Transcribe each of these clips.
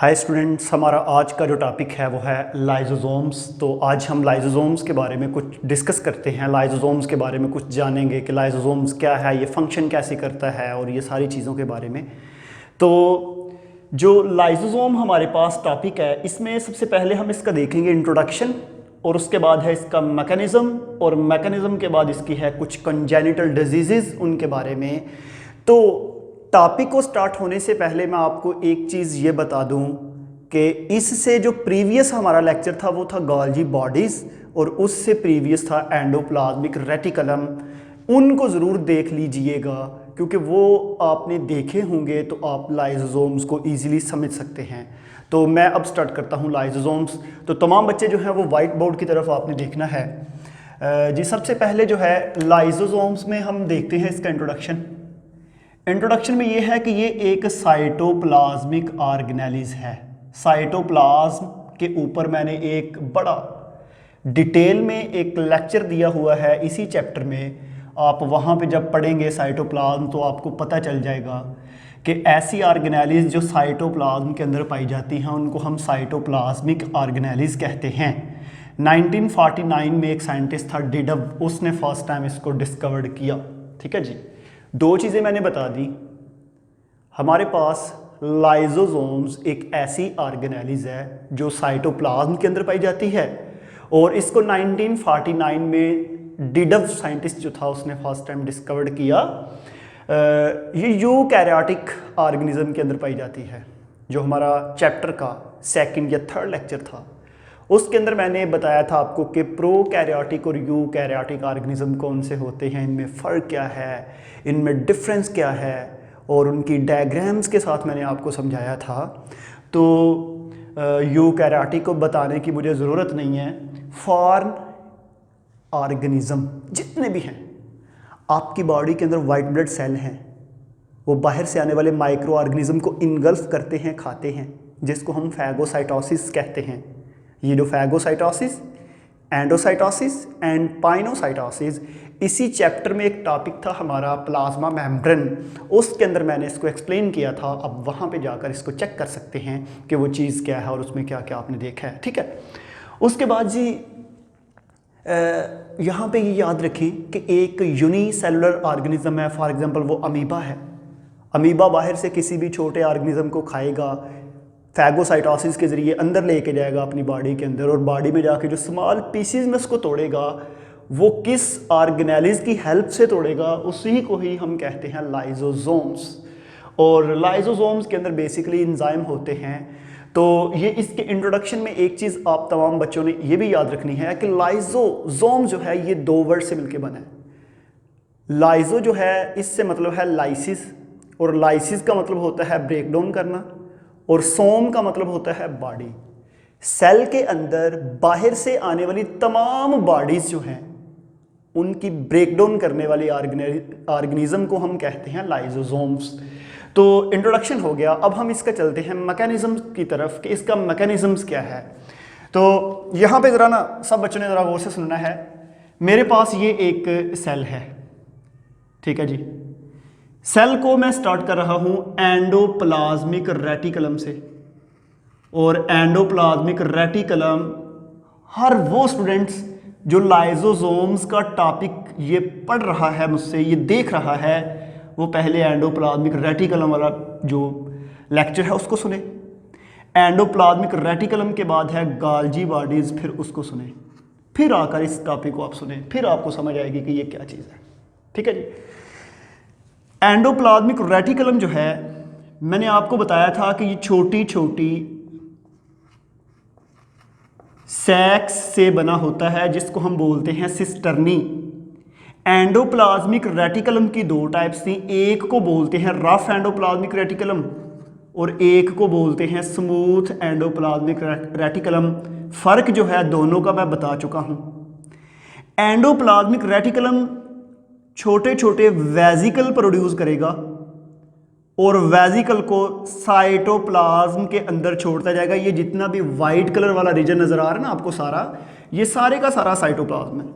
Hi students, हमारा आज का जो टॉपिक है वो है लाइजोसोम्स। तो आज हम लाइजोसोम्स के बारे में कुछ डिस्कस करते हैं, लाइजोसोम्स के बारे में कुछ जानेंगे कि लाइजोसोम्स क्या है, ये फंक्शन कैसे करता है और ये सारी चीज़ों के बारे में। तो जो लाइजोसोम हमारे पास टॉपिक है, इसमें सबसे पहले हम इसका देखेंगे इंट्रोडक्शन, और उसके बाद है इसका मैकेनिज़्म, और मैकेनिज़्म के बाद इसकी है कुछ कंजेनिटल डिजीज़ उनके बारे में। तो टॉपिक को स्टार्ट होने से पहले मैं आपको एक चीज़ ये बता दूं कि इससे जो प्रीवियस हमारा लेक्चर था वो था गोल्जी बॉडीज़, और उससे प्रीवियस था एंडोप्लाज्मिक रेटिकुलम। उनको ज़रूर देख लीजिएगा क्योंकि वो आपने देखे होंगे तो आप लाइजोसोम्स को ईजिली समझ सकते हैं। तो मैं अब स्टार्ट करता हूँ लाइजोसोम्स। तो तमाम बच्चे जो हैं वो वाइट बोर्ड की तरफ आपने देखना है। जी, सबसे पहले जो है लाइजोसोम्स में हम देखते हैं इसका इंट्रोडक्शन में ये है कि ये एक साइटोप्लाज्मिक ऑर्गेनेलिज है। साइटोप्लाज्म के ऊपर मैंने एक बड़ा डिटेल में एक लेक्चर दिया हुआ है इसी चैप्टर में। आप वहाँ पे जब पढ़ेंगे साइटोप्लाज्म तो आपको पता चल जाएगा कि ऐसी ऑर्गेनेलिज जो साइटोप्लाज्म के अंदर पाई जाती हैं उनको हम साइटोप्लाज्मिक ऑर्गेनेलिज कहते हैं। 1949 में एक साइंटिस्ट था डिडव, उसने फर्स्ट टाइम इसको डिस्कवर्ड किया। ठीक है जी, दो चीज़ें मैंने बता दी। हमारे पास लाइजोसोम्स एक ऐसी ऑर्गेनेलिज है जो साइटोप्लाज्म के अंदर पाई जाती है, और इसको 1949 में डिडव साइंटिस्ट जो था उसने फर्स्ट टाइम डिस्कवर्ड किया। ये यूकैरियोटिक ऑर्गेनिज्म के अंदर पाई जाती है। जो हमारा चैप्टर का सेकंड या थर्ड लेक्चर था उसके अंदर मैंने बताया था आपको कि प्रोकैरियोटिक और यूकैरियोटिक ऑर्गेनिज्म कौन से होते हैं, इनमें फ़र्क क्या है, इनमें डिफरेंस क्या है, और उनकी डायग्राम्स के साथ मैंने आपको समझाया था। तो यूकैरियोटिक को बताने की मुझे ज़रूरत नहीं है। फॉरेन ऑर्गेनिज्म जितने भी हैं, आपकी बॉडी के अंदर वाइट ब्लड सेल हैं, वो बाहर से आने वाले माइक्रो ऑर्गेनिज्म को इनगल्फ करते हैं, खाते हैं, जिसको हम फैगोसाइटोसिस कहते हैं। ये जो फैगोसाइटोसिस, एंडोसाइटोसिस एंड पाइनोसाइटोसिस, इसी चैप्टर में एक टॉपिक था हमारा प्लाज्मा मेम्ब्रेन, उसके अंदर मैंने इसको एक्सप्लेन किया था। अब वहाँ पे जाकर इसको चेक कर सकते हैं कि वो चीज़ क्या है और उसमें क्या क्या आपने देखा है। ठीक है, उसके बाद जी यहाँ पे ये याद रखें कि एक यूनिसेलुलर ऑर्गेनिज्म है। फॉर एग्जांपल वो अमीबा है। अमीबा बाहर से किसी भी छोटे ऑर्गेनिज्म को खाएगा, फैगोसाइटोसिस के ज़रिए अंदर लेके जाएगा अपनी बॉडी के अंदर, और बॉडी में जाके जो स्मॉल पीसीज में उसको तोड़ेगा, वो किस ऑर्गेनेलिज की हेल्प से तोड़ेगा, उसी को ही हम कहते हैं लाइजोसोम्स। और लाइजोसोम्स के अंदर बेसिकली एंजाइम होते हैं। तो ये इसके इंट्रोडक्शन में एक चीज़ आप तमाम बच्चों ने ये भी याद रखनी है कि लाइजोसोम जो है ये दो वर्ड से मिलकर बना है। लाइजो जो है इससे मतलब है लाइसिस, और लाइसिस का मतलब होता है ब्रेक डाउन करना, और सोम का मतलब होता है बॉडी। सेल के अंदर बाहर से आने वाली तमाम बॉडीज जो हैं उनकी ब्रेकडाउन करने वाली ऑर्गेनिज्म को हम कहते हैं लाइजोसोम्स। तो इंट्रोडक्शन हो गया, अब हम इसका चलते हैं मैकेनिज्म की तरफ कि इसका मैकेनिज्म्स क्या है। तो यहाँ पे ज़रा ना सब बच्चों ने ज़रा गौर से सुनना है। मेरे पास ये एक सेल है, ठीक है जी। सेल को मैं स्टार्ट कर रहा हूँ एंडोप्लाज्मिक रेटिकुलम से, और एंडोप्लाज्मिक रेटिकुलम हर वो स्टूडेंट्स जो लाइजोसोम्स का टॉपिक ये पढ़ रहा है मुझसे, ये देख रहा है, वो पहले एंडोप्लाज्मिक रेटिकुलम वाला जो लेक्चर है उसको सुने। एंडोप्लाज्मिक रेटिकुलम के बाद है गोल्जी बॉडीज़, फिर उसको सुने, फिर आकर इस टॉपिक को आप सुने, फिर आपको समझ आएगी कि ये क्या चीज़ है। ठीक है जी। एंडोप्लाज्मिक रेटिकुलम जो है, मैंने आपको बताया था कि ये छोटी छोटी सैक्स से बना होता है जिसको हम बोलते हैं सिस्टर्नी। एंडोप्लाज्मिक रेटिकुलम की दो टाइप्स थी, एक को बोलते हैं रफ एंडोप्लाज्मिक रेटिकुलम और एक को बोलते हैं स्मूथ एंडोप्लाज्मिक रेटिकुलम। फर्क जो है दोनों का मैं बता चुका हूं। एंडोप्लाज्मिक रेटिकुलम छोटे छोटे वेजिकल प्रोड्यूस करेगा, और वेजिकल को साइटोप्लाज्म के अंदर छोड़ता जाएगा। ये जितना भी वाइट कलर वाला रीजन नजर आ रहा है ना आपको, सारा ये सारे का सारा साइटोप्लाज्म है।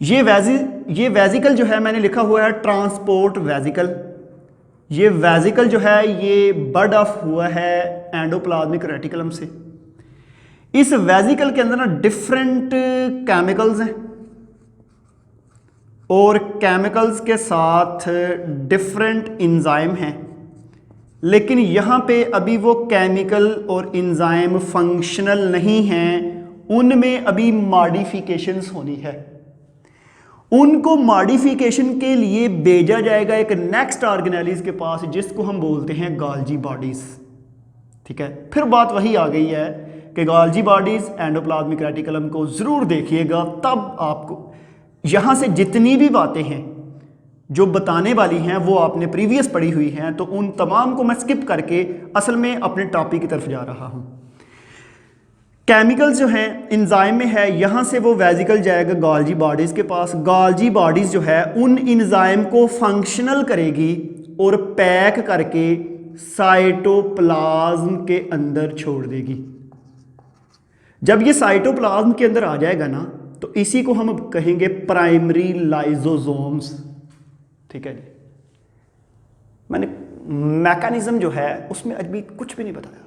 ये वेजिकल जो है मैंने लिखा हुआ है ट्रांसपोर्ट वेजिकल, ये वेजिकल जो है ये बर्ड ऑफ हुआ है एंडोप्लाज्मिक रेटिकुलम से। इस वेजिकल के अंदर ना डिफरेंट केमिकल्स हैं और केमिकल्स के साथ डिफरेंट इंजाइम हैं, लेकिन यहाँ पे अभी वो केमिकल और इंजाइम फंक्शनल नहीं हैं, उनमें अभी मॉडिफिकेशंस होनी है। उनको मॉडिफिकेशन के लिए भेजा जाएगा एक नेक्स्ट ऑर्गेनेलिस के पास जिसको हम बोलते हैं गोल्जी बॉडीज। ठीक है, फिर बात वही आ गई है कि गोल्जी बॉडीज एंडोप्लाज्मिक रेटिकुलम को ज़रूर देखिएगा, तब आपको यहाँ से जितनी भी बातें हैं जो बताने वाली हैं वो आपने प्रीवियस पढ़ी हुई हैं, तो उन तमाम को मैं स्किप करके असल में अपने टॉपिक की तरफ जा रहा हूँ। केमिकल्स जो हैं इंजाइम में है, यहाँ से वो वेजिकल जाएगा गोल्जी बॉडीज़ के पास। गोल्जी बॉडीज़ जो है उन इंजाइम को फंक्शनल करेगी और पैक करके साइटोप्लाज्म के अंदर छोड़ देगी। जब ये साइटोप्लाज्म के अंदर आ जाएगा ना, तो इसी को हम कहेंगे प्राइमरी लाइजोसोम्स। ठीक है जी, मैंने मैकेनिज्म जो है उसमें अभी कुछ भी नहीं बताया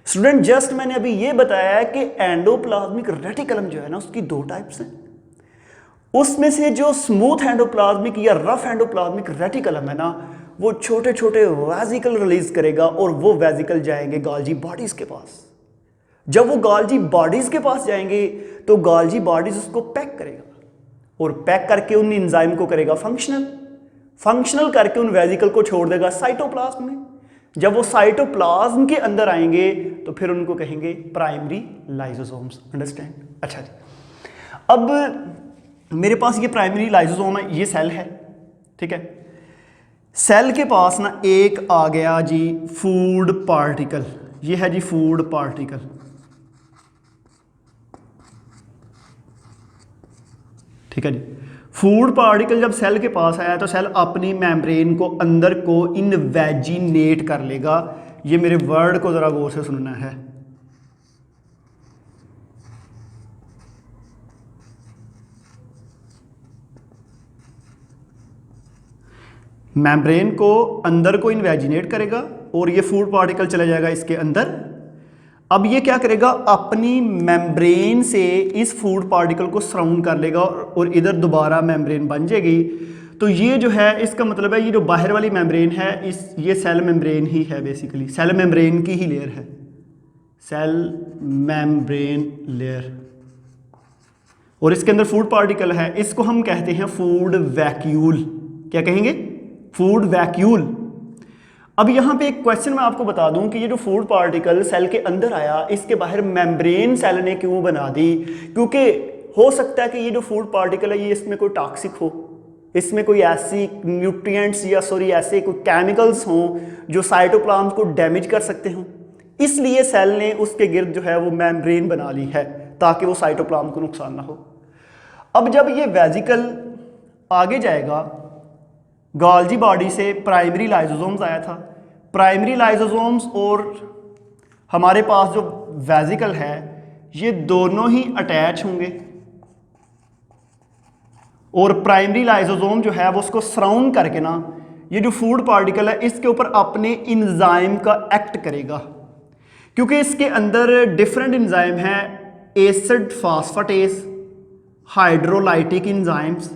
स्टूडेंट, जस्ट मैंने अभी ये बताया है कि एंडोप्लाज्मिक रेटिकुलम जो है ना उसकी दो टाइप्स हैं। उसमें से जो स्मूथ एंडोप्लाज्मिक या रफ एंडोप्लाज्मिक रेटिकुलम है ना, वो छोटे छोटे वेजिकल रिलीज करेगा और वो वेजिकल जाएंगे गोल्जी बॉडीज के पास। जब वो गोल्जी बॉडीज के पास जाएंगे तो गोल्जी बॉडीज उसको पैक करेगा और पैक करके उन एंजाइम को करेगा फंक्शनल करके उन वेजिकल को छोड़ देगा साइटोप्लाज्म में। जब वो साइटोप्लाज्म के अंदर आएंगे तो फिर उनको कहेंगे प्राइमरी लाइसोसोम्स। अंडरस्टैंड? अच्छा जी, अब मेरे पास ये प्राइमरी लाइसोसोम है, ये सेल है। ठीक है, सेल के पास ना एक आ गया जी फूड पार्टिकल, ये है जी फूड पार्टिकल। ठीक है जी, फूड पार्टिकल जब सेल के पास आया तो सेल अपनी मेम्ब्रेन को अंदर को इनवेजिनेट कर लेगा। ये मेरे वर्ड को जरा गौर से सुनना है। मेम्ब्रेन को अंदर को इनवेजिनेट करेगा और ये फूड पार्टिकल चला जाएगा इसके अंदर। अब ये क्या करेगा, अपनी मेम्ब्रेन से इस फूड पार्टिकल को सराउंड कर लेगा और इधर दोबारा मेम्ब्रेन बन जाएगी। तो ये जो है इसका मतलब है ये जो बाहर वाली मेम्ब्रेन है ये सेल मेम्ब्रेन ही है, बेसिकली सेल मेम्ब्रेन की ही लेयर है, सेल मेम्ब्रेन लेयर। और इसके अंदर फूड पार्टिकल है, इसको हम कहते हैं फूड वैक्यूल। क्या कहेंगे? Food vacuole. अब यहाँ पे एक क्वेश्चन मैं आपको बता दूं कि ये जो फूड पार्टिकल सेल के अंदर आया, इसके बाहर मेम्ब्रेन सेल ने क्यों बना दी? क्योंकि हो सकता है कि ये जो फूड पार्टिकल है ये इसमें कोई टॉक्सिक हो, इसमें कोई ऐसी न्यूट्रिएंट्स या ऐसे कोई केमिकल्स हों जो साइटोप्लाज्म को डैमेज कर सकते हों, इसलिए सेल ने उसके गिर्द जो है वो मेम्ब्रेन बना ली है ताकि वो साइटोप्लाज्म को नुकसान ना हो। अब जब ये वेजिकल आगे जाएगा, गोल्जी बॉडी से प्राइमरी लाइसोसोम्स आया था, प्राइमरी लाइसोसोम्स और हमारे पास जो वेजिकल है ये दोनों ही अटैच होंगे और प्राइमरी लाइसोसोम जो है वो उसको सराउंड करके ना ये जो फूड पार्टिकल है इसके ऊपर अपने इंजाइम का एक्ट करेगा। क्योंकि इसके अंदर डिफरेंट इंजाइम है, एसिड फास्फेटेज, हाइड्रोलाइटिक इंजाइम्स।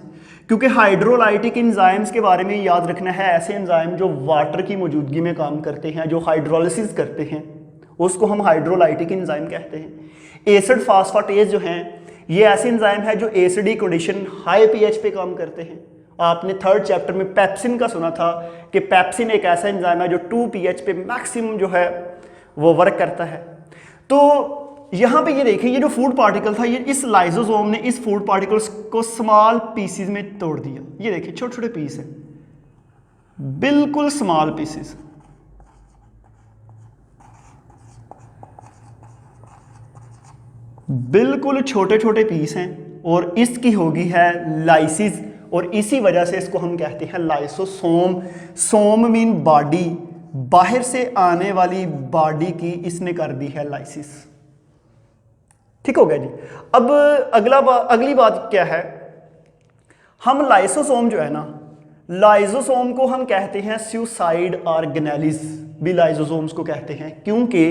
क्योंकि हाइड्रोलाइटिक इंजाइम्स के बारे में याद रखना है, ऐसे इंजाइम जो वाटर की मौजूदगी में काम करते हैं, जो हाइड्रोलिसिस करते हैं, उसको हम हाइड्रोलाइटिक इंजाइम कहते हैं। एसिड फास्फेटेज जो हैं ये ऐसे इंजाइम है जो एसिडिक कंडीशन हाई पीएच पे काम करते हैं। आपने थर्ड चैप्टर में पेप्सिन का सुना था कि पेप्सिन एक ऐसा इंजाइम है जो 2 pH पे मैक्सिमम जो है वो वर्क करता है। तो यहाँ पे ये देखिए, ये जो फूड पार्टिकल था ये इस लाइसोसोम ने इस फूड पार्टिकल्स को स्मॉल पीसेस में तोड़ दिया। ये देखिए छोटे छोटे पीस हैं, बिल्कुल स्मॉल पीसेस। बिल्कुल छोटे छोटे पीस हैं और इसकी होगी है लाइसिस और इसी वजह से इसको हम कहते हैं लाइसोसोम। सोम मीन बॉडी, बाहर से आने वाली बॉडी की इसने कर दी है लाइसिस। ठीक हो गया जी। अब अगली बात क्या है, हम लाइसोसोम जो है ना, लाइजोसोम को हम कहते हैं सुसाइड ऑर्गेनेलिस, भी लाइजोसोम्स को कहते हैं, क्योंकि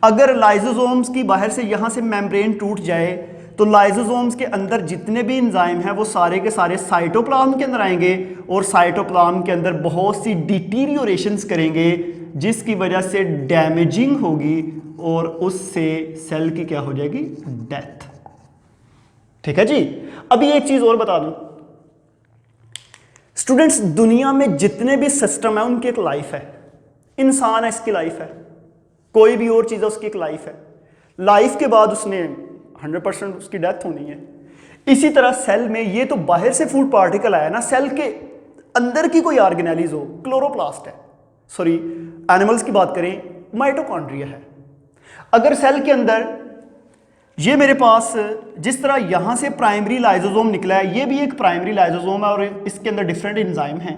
अगर लाइजोसोम्स की बाहर से यहाँ से मेम्ब्रेन टूट जाए तो लाइजोसोम्स के अंदर जितने भी एंजाइम हैं वो सारे के सारे साइटोप्लाज्म के अंदर आएंगे और साइटोप्लाज्म के अंदर बहुत सी डिटीरियोरेशंस करेंगे जिसकी वजह से डैमेजिंग होगी और उससे सेल की क्या हो जाएगी, डेथ। ठीक है जी। अभी एक चीज और बता दूं स्टूडेंट्स, दुनिया में जितने भी सिस्टम है उनकी एक लाइफ है। इंसान है, इसकी लाइफ है, कोई भी और चीज है उसकी एक लाइफ है। लाइफ के बाद उसने 100% उसकी डेथ होनी है। इसी तरह सेल में, ये तो बाहर से फूड पार्टिकल आया ना, सेल के अंदर की कोई ऑर्गेनेलिज हो, क्लोरोप्लास्ट है, सॉरी एनिमल्स की बात करें माइटोकॉन्ड्रिया है। अगर सेल के अंदर ये मेरे पास जिस तरह यहां से प्राइमरी लाइजोसोम निकला है, ये भी एक प्राइमरी लाइजोसोम है और इसके अंदर डिफरेंट एंजाइम हैं।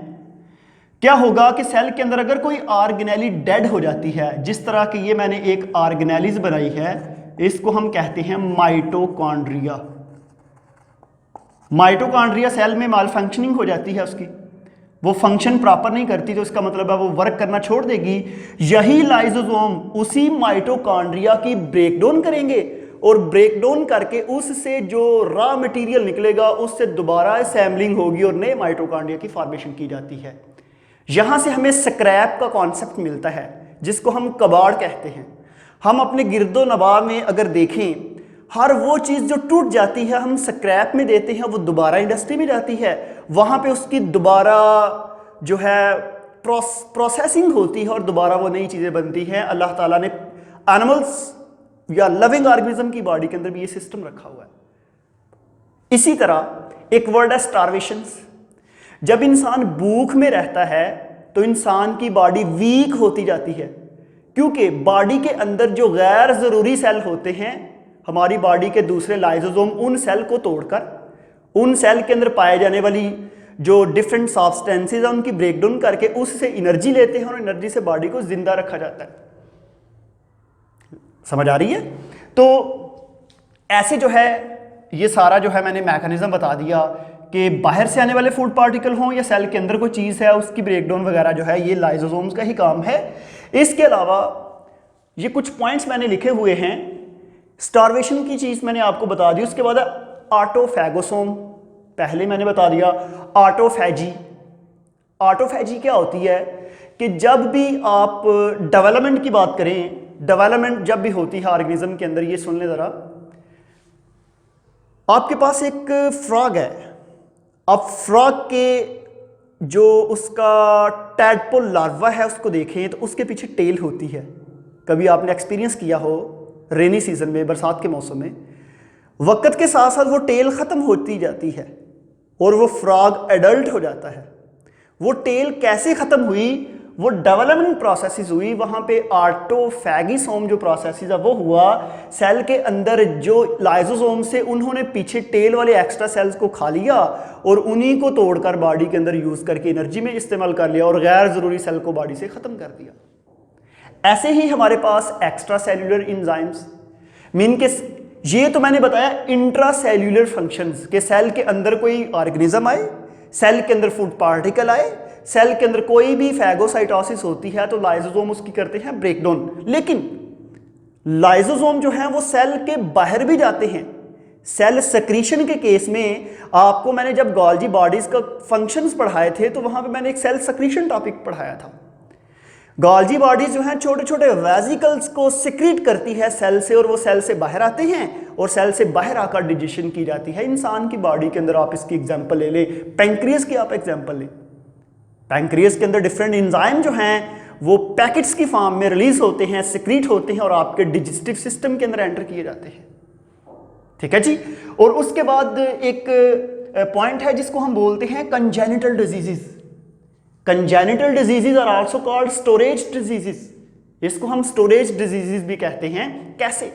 क्या होगा कि सेल के अंदर अगर कोई ऑर्गेनेली डेड हो जाती है, जिस तरह की ये मैंने एक ऑर्गेनेलिज बनाई है, इसको हम कहते हैं माइटोकॉन्ड्रिया। माइटोकॉन्ड्रिया सेल में माल फंक्शनिंग हो जाती है, उसकी वो फंक्शन प्रॉपर नहीं करती, तो इसका मतलब है वो वर्क करना छोड़ देगी। यही लाइजोसोम उसी माइटोकॉन्ड्रिया की ब्रेकडाउन करेंगे और ब्रेकडाउन करके उससे जो रॉ मटेरियल निकलेगा उससे दोबारा असेंबलिंग होगी और नए माइटोकॉन्ड्रिया की फॉर्मेशन की जाती है। यहां से हमें स्क्रैप का कॉन्सेप्ट मिलता है जिसको हम कबाड़ कहते हैं। हम अपने गिरदो नवा में अगर देखें, हर वो चीज़ जो टूट जाती है हम स्क्रैप में देते हैं, वो दोबारा इंडस्ट्री में जाती है, वहाँ पे उसकी दोबारा जो है प्रोसेसिंग होती है और दोबारा वो नई चीज़ें बनती हैं। अल्लाह ताला ने एनिमल्स या लिविंग ऑर्गेनिज्म की बॉडी के अंदर भी ये सिस्टम रखा हुआ है। इसी तरह एक वर्ड है स्टार्वेशंस। जब इंसान भूख में रहता है तो इंसान की बॉडी वीक होती जाती है, क्योंकि बॉडी के अंदर जो गैर ज़रूरी सेल होते हैं, हमारी बॉडी के दूसरे लाइजोसोम उन सेल को तोड़कर उन सेल के अंदर पाए जाने वाली जो डिफरेंट सब्सटेंसेस हैं उनकी ब्रेकडाउन करके उससे एनर्जी लेते हैं और एनर्जी से बॉडी को जिंदा रखा जाता है। समझ आ रही है? तो ऐसे जो है ये सारा जो है मैंने मैकेनिज्म बता दिया कि बाहर से आने वाले फूड पार्टिकल हों या सेल के अंदर कोई चीज़ है उसकी ब्रेकडाउन वगैरह जो है ये लाइजोसोम्स का ही काम है। इसके अलावा ये कुछ पॉइंट्स मैंने लिखे हुए हैं। स्टार्वेशन की चीज़ मैंने आपको बता दी। उसके बाद ऑटोफैगोसोम, पहले मैंने बता दिया। ऑटोफैजी, ऑटोफैजी क्या होती है कि जब भी आप डेवलपमेंट की बात करें, डेवलपमेंट जब भी होती है ऑर्गेनिज्म के अंदर, ये सुन ले ज़रा, आपके पास एक फ्रॉग है, अब फ्रॉग के जो उसका टैडपोल लार्वा है उसको देखें तो उसके पीछे टेल होती है। कभी आपने एक्सपीरियंस किया हो रेनी सीजन में, बरसात के मौसम में, वक्त के साथ साथ वो टेल ख़त्म होती जाती है और वो फ्रॉग एडल्ट हो जाता है। वो टेल कैसे ख़त्म हुई? वो डेवलपमेंट प्रोसेसेस हुई। वहाँ पे ऑटोफैगिसोम जो प्रोसेसेस है वो हुआ। सेल के अंदर जो लाइजोसोम से उन्होंने पीछे टेल वाले एक्स्ट्रा सेल्स को खा लिया और उन्हीं को तोड़कर बॉडी के अंदर यूज़ करके एनर्जी में इस्तेमाल कर लिया और गैर ज़रूरी सेल को बॉडी से ख़त्म कर दिया। ऐसे ही हमारे पास एक्स्ट्रा सेल्यूलर इंजाइम्स, मीन के ये तो मैंने बताया इंट्रा सेल्यूलर फंक्शंस के सेल के अंदर कोई ऑर्गेनिज्म आए, सेल के अंदर फूड पार्टिकल आए, सेल के अंदर कोई भी फैगोसाइटोसिस होती है तो लाइजोसोम उसकी करते हैं ब्रेकडाउन। लेकिन लाइजोसोम जो है वो सेल के बाहर भी जाते हैं। सेल सक्रीशन के केस में आपको मैंने जब गोल्जी बॉडीज का फंक्शंस पढ़ाए थे तो वहां पे मैंने एक सेल सक्रीशन टॉपिक पढ़ाया था। गोल्जी बॉडीज जो है छोटे छोटे वेसिकल्स को सिक्रीट करती है सेल से और वो सेल से बाहर आते हैं और सेल से बाहर आकर डिजेशन की जाती है। इंसान की बॉडी के अंदर आप इसकी एग्जांपल ले लें, पैंक्रियास की आप एग्जांपल लें। पैंक्रियास के अंदर डिफरेंट एंजाइम जो हैं वो पैकेट्स की फॉर्म में रिलीज होते हैं, सिक्रीट होते हैं और आपके डिजेस्टिव सिस्टम के अंदर एंटर किए जाते हैं। ठीक है जी। और उसके बाद एक पॉइंट है जिसको हम बोलते हैं congenital diseases. Congenital diseases are also called storage diseases. इसको हम स्टोरेज डिजीजेस भी कहते हैं। कैसे?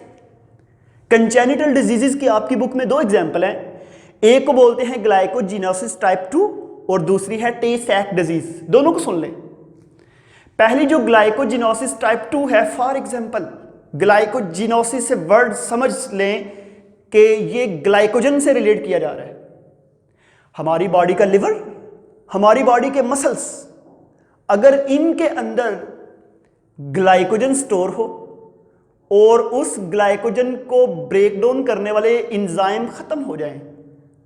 कंजेनिटल डिजीजेस की आपकी बुक में दो एग्जांपल हैं। एक को बोलते हैं ग्लाइकोजिनोसिस टाइप 2 और दूसरी है टे-सैक डिजीज। दोनों को सुन लें। पहली जो ग्लाइकोजिनोसिस टाइप 2 है, फॉर एग्जांपल ग्लाइकोजिनोसिस से वर्ड समझ लें कि ये ग्लाइकोजन से रिलेट किया जा रहा है। हमारी बॉडी का लिवर हमारी बॉडी के मसल्स, अगर इनके अंदर ग्लाइकोजन स्टोर हो और उस ग्लाइकोजन को ब्रेक डाउन करने वाले एंजाइम खत्म हो जाएं,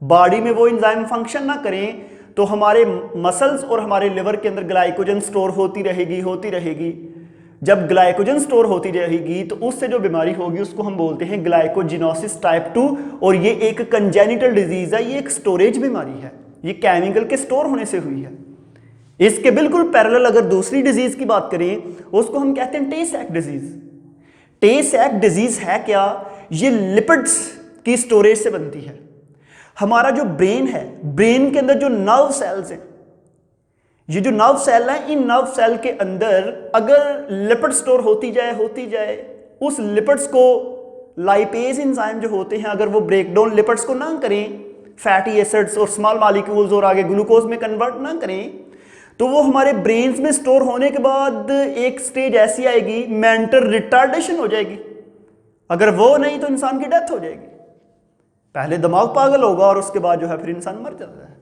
बॉडी में वो एंजाइम फंक्शन ना करें, तो हमारे मसल्स और हमारे लिवर के अंदर ग्लाइकोजन स्टोर होती रहेगी। जब ग्लाइकोजन स्टोर होती रहेगी तो उससे जो बीमारी होगी उसको हम बोलते हैं ग्लाइकोजिनोसिस टाइप 2, और ये एक कंजेनिटल डिजीज है, ये एक स्टोरेज बीमारी है, ये केमिकल के स्टोर होने से हुई है। इसके बिल्कुल पैरेलल अगर दूसरी डिजीज की बात करें, उसको हम कहते हैं टे-सैक डिजीज। टे-सैक डिजीज है क्या? ये लिपिड्स की स्टोरेज से बनती है। हमारा जो ब्रेन है, ब्रेन के अंदर जो नर्व सेल्स हैं, ये जो नर्व सेल है, इन नर्व सेल के अंदर अगर लिपिड स्टोर होती जाए, उस लिपिड्स को लाइपेज एंजाइम जो होते हैं, अगर वो ब्रेक डाउन लिपिड्स को ना करें, फैटी एसिड्स और स्मॉल मॉलिक्यूल्स और आगे ग्लूकोज में कन्वर्ट ना करें, तो वो हमारे ब्रेन्स में स्टोर होने के बाद एक स्टेज ऐसी आएगी, मेंटल रिटार्डेशन हो जाएगी। अगर वो नहीं तो इंसान की डेथ हो जाएगी। पहले दिमाग पागल होगा और उसके बाद जो है फिर इंसान मर जाता है।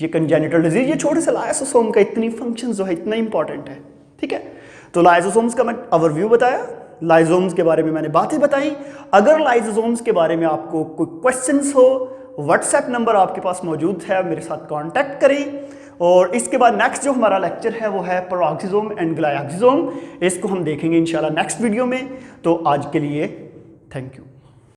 ये कंजेनिटल डिजीज, ये छोटे से लाइसोसोम का इतनी फंक्शन जो है इतना इंपॉर्टेंट है। ठीक है, तो लाइसोसोम्स का मैं ओवरव्यू बताया, लाइसोसोम्स के बारे में मैंने बातें बताई। अगर लाइसोसोम्स के बारे में आपको कोई क्वेश्चंस हो, व्हाट्सएप नंबर आपके पास मौजूद है, मेरे साथ कांटेक्ट करें। और इसके बाद नेक्स्ट जो हमारा लेक्चर है वो है पेरोक्सिसोम एंड ग्लाइकोसोम, इसको हम देखेंगे इंशाल्लाह नेक्स्ट वीडियो में। तो आज के लिए थैंक यू।